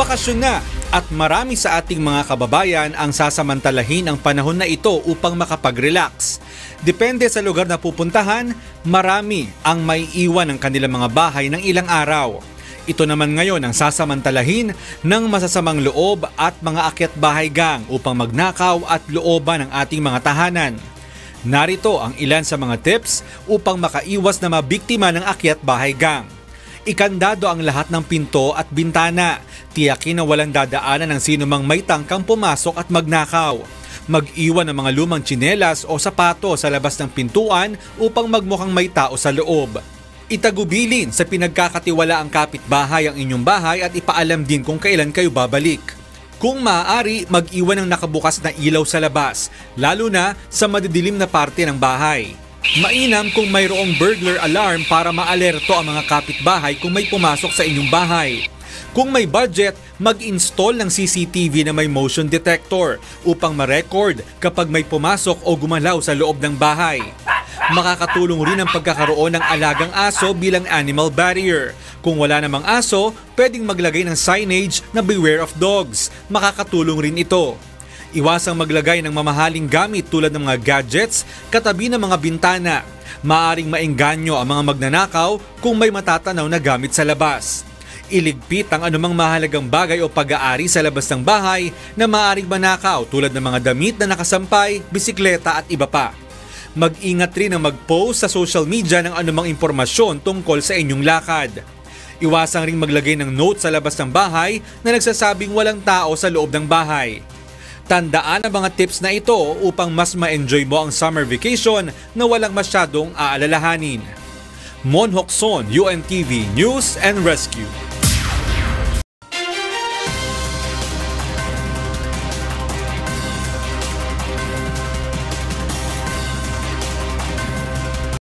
Bakasyon na at marami sa ating mga kababayan ang sasamantalahin ang panahon na ito upang makapag-relax. Depende sa lugar na pupuntahan, marami ang may iwan ng kanilang mga bahay ng ilang araw. Ito naman ngayon ang sasamantalahin ng masasamang loob at mga akyat bahay gang upang magnakaw at looban ng ating mga tahanan. Narito ang ilan sa mga tips upang makaiwas na mabiktima ng akyat bahay gang. Ikandado ang lahat ng pinto at bintana. Tiyakin na walang dadaanan ng sino mang may tangkang pumasok at magnakaw. Mag-iwan ng mga lumang tsinelas o sapato sa labas ng pintuan upang magmukhang may tao sa loob. Itagubilin sa pinagkakatiwalaang kapitbahay ang inyong bahay at ipaalam din kung kailan kayo babalik. Kung maaari, mag-iwan ng nakabukas na ilaw sa labas, lalo na sa madidilim na parte ng bahay. Mainam kung mayroong burglar alarm para maalerto ang mga kapitbahay kung may pumasok sa inyong bahay. Kung may budget, mag-install ng CCTV na may motion detector upang ma-record kapag may pumasok o gumalaw sa loob ng bahay. Makakatulong rin ang pagkakaroon ng alagang aso bilang animal barrier. Kung wala namang aso, pwedeng maglagay ng signage na beware of dogs. Makakatulong rin ito. Iwasang maglagay ng mamahaling gamit tulad ng mga gadgets katabi ng mga bintana. Maaring maengganyo ang mga magnanakaw kung may matatanaw na gamit sa labas. Iligpit ang anumang mahalagang bagay o pag-aari sa labas ng bahay na maaring manakaw tulad ng mga damit na nakasampay, bisikleta at iba pa. Mag-ingat rin ang mag-post sa social media ng anumang impormasyon tungkol sa inyong lakad. Iwasang ring maglagay ng note sa labas ng bahay na nagsasabing walang tao sa loob ng bahay. Tandaan ang mga tips na ito upang mas ma-enjoy mo ang summer vacation na walang masyadong aalalahanin. Mon Hokson, UNTV News and Rescue.